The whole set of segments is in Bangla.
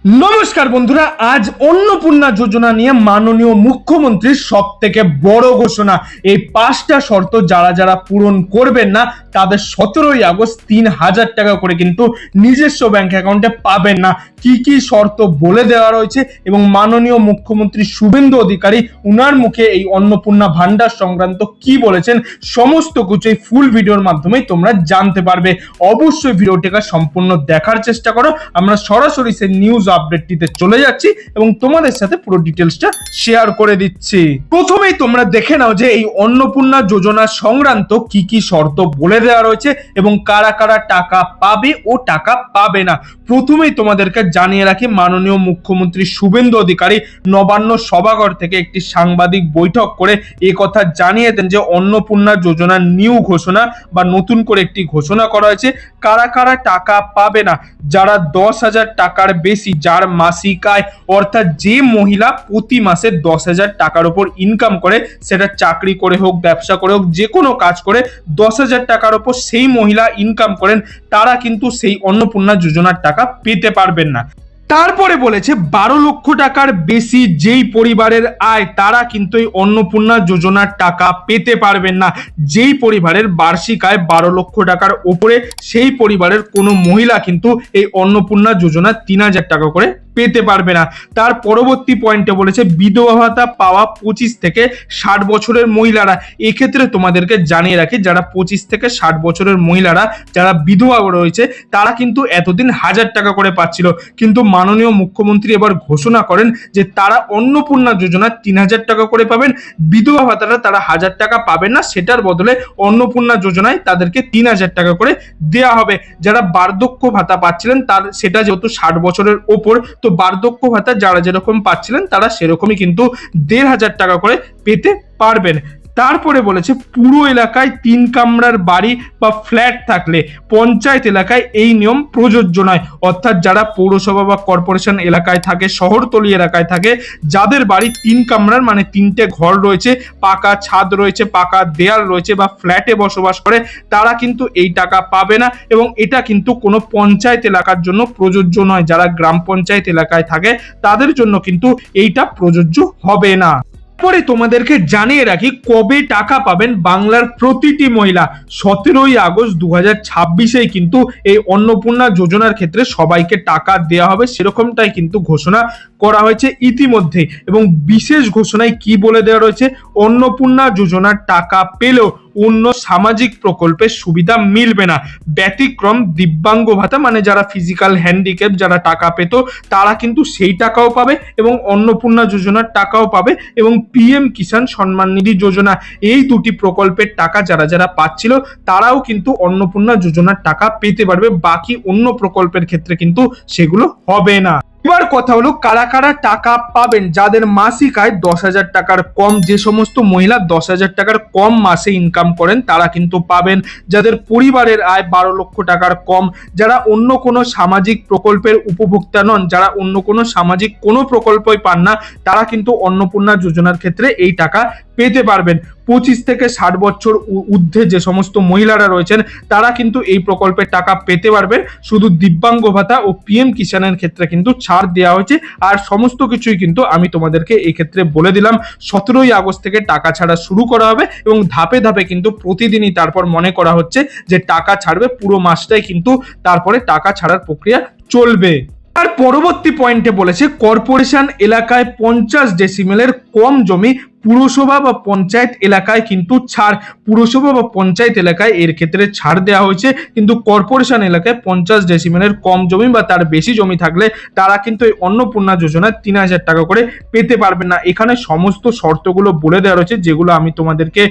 নমস্কার বন্ধুরা, আজ অন্নপূর্ণা যোজনা নিয়ে মাননীয় মুখ্যমন্ত্রীর সব থেকে বড় ঘোষণা। এই 5টা শর্ত যারা যারা পূরণ করবেন না তাদের 17ই আগস্ট 3,000 টাকা করে কিন্তু নিজস্ব ব্যাংক অ্যাকাউন্টে পাবেন না। কি কি শর্ত বলে দেওয়া রয়েছে এবং মাননীয় মুখ্যমন্ত্রী শুভেন্দু অধিকারী উনার মুখে এই অন্নপূর্ণা ভান্ডার সংক্রান্ত কি বলেছেন, সমস্ত কিছু এই ফুল ভিডিওর মাধ্যমে তোমরা জানতে পারবে। অবশ্যই ভিডিওটিকে সম্পূর্ণ দেখার চেষ্টা করো। আমরা সরাসরি সেই নিউজ আপডেটটিতে চলে যাচ্ছি এবং তোমাদের সাথে পুরো ডিটেলসটা শেয়ার করে দিচ্ছি। প্রথমেই তোমরা দেখে নাও যে এই অন্নপূর্ণা যোজনা সংক্রান্ত কি কি শর্ত বলে দেওয়া রয়েছে এবং কারা কারা টাকা পাবে ও টাকা পাবে না। প্রথমেই তোমাদেরকে জানিয়ে রাখি, মাননীয় মুখ্যমন্ত্রী শুভেন্দু অধিকারী নবান্ন সভাঘর থেকে একটি সাংবাদিক বৈঠক করে এই কথা জানিয়ে দেন যে অন্নপূর্ণা যোজনার নিউ ঘোষণা বা নতুন করে একটি ঘোষণা করা হয়েছে। কারা কারা টাকা পাবে না, যারা 10,000 টাকার বেশি, যার মাসিক আয় অর্থাৎ যে মহিলা প্রতি মাসে 10,000 টাকার উপর ইনকাম করে, সেটা চাকরি করে হোক, ব্যবসা করে হোক, যে কোনো কাজ করে 10,000 টাকার উপর সেই মহিলা ইনকাম করেন, তারা কিন্তু সেই অন্নপূর্ণা যোজনার টাকা পেতে পারবেন না। তারপরে বলেছে 12 লক্ষ টাকার বেশি যেই পরিবারের আয়, তারা কিন্তু এই অন্নপূর্ণা যোজনার টাকা পেতে পারবেন না। যেই পরিবারের বার্ষিক আয় 12 লক্ষ টাকার ওপরে, সেই পরিবারের কোনো মহিলা কিন্তু এই অন্নপূর্ণা যোজনা 3,000 টাকা করে পেতে পারবে না। তার পরবর্তী পয়েন্টে বলেছে বিধবা ভাতা পাওয়া 25 থেকে 60 বছরের মহিলারা। এক্ষেত্রে তোমাদেরকে জানিয়ে রাখি, যারা 25 থেকে 60 বছরের মহিলারা যারা বিধবা রয়েছে, তারা কিন্তু এতদিন 1,000 টাকা করে পাচ্ছিল, কিন্তু মাননীয় মুখ্যমন্ত্রী এবার ঘোষণা করেন যে তারা অন্নপূর্ণা যোজনা 3,000 টাকা করে পাবেন। বিধবা ভাতাটা তারা 1,000 টাকা পাবেন না, সেটার বদলে অন্নপূর্ণা যোজনায় তাদেরকে 3,000 টাকা করে দেওয়া হবে। যারা বার্ধক্য ভাতা পাচ্ছিলেন, তার সেটা যেহেতু 60 বছরের ওপর, তো বার্ধক্য ভাতা যারা যেরকম পাচ্ছিলেন তারা সেরকমই কিন্তু 1,500 টাকা করে পেতে পারবেন। তারপরে বলেছে পুরো এলাকায় 3 কামরার বাড়ি বা ফ্ল্যাট থাকলে পঞ্চায়েত এলাকায় এই নিয়ম প্রযোজ্য নয়। অর্থাৎ যারা পৌরসভা বা কর্পোরেশন এলাকায় থাকে, শহরতলি এলাকায় থাকে, যাদের বাড়ি 3 কামরার মানে 3টে ঘর রয়েছে, পাকা ছাদ রয়েছে, পাকা দেয়াল রয়েছে বা ফ্ল্যাটে বসবাস করে, তারা কিন্তু এই টাকা পাবে না এবং এটা কিন্তু কোনো পঞ্চায়েত এলাকার জন্য প্রযোজ্য নয়। যারা গ্রাম পঞ্চায়েত এলাকায় থাকে তাদের জন্য কিন্তু এইটা প্রযোজ্য হবে না। পরে তোমাদেরকে জানিয়ে রাখি কবে টাকা পাবেন বাংলার প্রতিটি মহিলা। 17ই আগস্ট 2026 কিন্তু এই অন্নপূর্ণা যোজনার ক্ষেত্রে সবাইকে টাকা দেওয়া হবে, সেরকমটাই কিন্তু ঘোষণা করা হয়েছে ইতিমধ্যে। এবং বিশেষ ঘোষণায় কি বলে দেওয়া রয়েছে, অন্নপূর্ণা যোজনার টাকা পেলেও অন্য সামাজিক প্রকল্পের সুবিধা মিলবে না। ব্যতিক্রম দিব্যাঙ্গ ভাতা, মানে যারা ফিজিক্যাল হ্যান্ডিক্যাপ যারা টাকা পেত, তারা কিন্তু সেই টাকাও পাবে এবং অন্নপূর্ণা যোজনার টাকাও পাবে। এবং পিএম কিষাণ সম্মান নিধি যোজনা, এই দুটি প্রকল্পের টাকা যারা যারা পাচ্ছিল তারাও কিন্তু অন্নপূর্ণা যোজনার টাকা পেতে পারবে। বাকি অন্য প্রকল্পের ক্ষেত্রে কিন্তু সেগুলো হবে না। এবার কথা হলো কারা কারা টাকা পাবেন। যাদের মাসিক আয় 10,000 টাকার কম, যে সমস্ত মহিলা 10,000 টাকার কম মাসে ইনকাম করেন তারা কিন্তু পাবেন। যাদের পরিবারের আয় 12 লক্ষ টাকার কম, যারা অন্য কোনো সামাজিক প্রকল্পের উপভোক্তা নন, যারা অন্য কোনো সামাজিক কোনো প্রকল্পই পান না, তারা কিন্তু অন্নপূর্ণা যোজনার ক্ষেত্রে এই টাকা পেতে পারবেন। 25 থেকে 60 বছর ঊর্ধ্বে যে সমস্ত মহিলারা রয়েছেন তারা কিন্তু এই প্রকল্পের টাকা পেতে পারবেন। শুধু দিব্যাঙ্গ ভাতা ও পিএম কিষাণের ক্ষেত্রে কিন্তু ছাড় দেওয়া হয়েছে। আর সমস্ত কিছুই কিন্তু আমি তোমাদেরকে এই ক্ষেত্রে বলে দিলাম। 17ই আগস্ট থেকে টাকা ছাড়া শুরু করা হবে এবং ধাপে ধাপে কিন্তু প্রতিদিনই তারপর মনে করা হচ্ছে যে টাকা ছাড়বে, পুরো মাসটাই কিন্তু তারপরে টাকা ছাড়ার প্রক্রিয়া চলবে। আর পরবর্তী পয়েন্টে বলেছে কর্পোরেশন এলাকায় 50 ডেসিমেলের কম জমি পুরসভা বা পঞ্চায়েত এলাকায় কিন্তু ছাড়। পুরসভা বা পঞ্চায়েত এলাকায় এর ক্ষেত্রে ছাড় দেওয়া হয়েছে, কিন্তু কর্পোরেশন এলাকায় 50 ডেসিমেলের কম জমি বা তার বেশি জমি থাকলে তারা কিন্তু এই অন্নপূর্ণা যোজনায় 3,000 টাকা করে পেতে পারবেন না। এখানে সমস্ত শর্তগুলো বলে দেওয়া রয়েছে, যেগুলো আমি তোমাদেরকে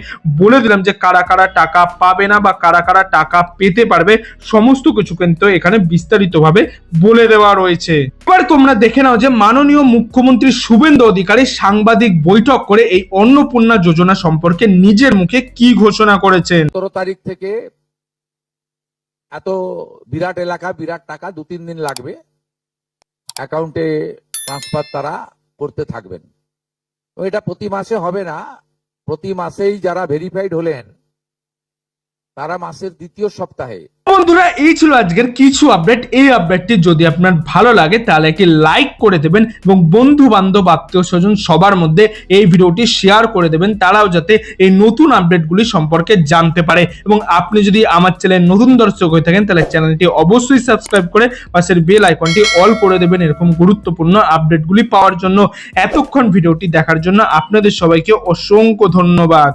বলে দিলাম যে কারা কারা টাকা পাবে না বা কারা কারা টাকা পেতে পারবে, সমস্ত কিছু কিন্তু এখানে বিস্তারিতভাবে বলে দেওয়া রয়েছে। এবার তোমরা দেখে নাও যে মাননীয় মুখ্যমন্ত্রী শুভেন্দু অধিকারী সাংবাদিক বৈঠক করে এই অন্নপূর্ণা যোজনা সম্পর্কে নিজের মুখে কি ঘোষণা করেছেন। 17 তারিখ থেকে এত বিরাট এলাকা, বিরাট টাকা 2-3 দিন লাগবে অ্যাকাউন্টে ট্রান্সফার তারা করতে থাকবেন। তো এটা প্রতি মাসে হবে না, প্রতি মাসেই যারা ভেরিফাইড হলেন তারা মাসের দ্বিতীয় সপ্তাহে। বন্ধুরা, এই ছিল আজকের কিছু আপডেট। এই আপডেটটি যদি আপনার ভালো লাগে তাহলে একটি লাইক করে দেবেন এবং বন্ধু বান্ধব আত্মীয় স্বজন সবার মধ্যে এই ভিডিওটি শেয়ার করে দেবেন, তারাও যাতে এই নতুন আপডেটগুলি সম্পর্কে জানতে পারে। এবং আপনি যদি আমার চ্যানেল নতুন দর্শক হয়ে থাকেন তাহলে চ্যানেলটি অবশ্যই সাবস্ক্রাইব করে পাশের বেল আইকনটি অল করে দেবেন এরকম গুরুত্বপূর্ণ আপডেটগুলি পাওয়ার জন্য। এতক্ষণ ভিডিওটি দেখার জন্য আপনাদের সবাইকে অসংখ্য ধন্যবাদ।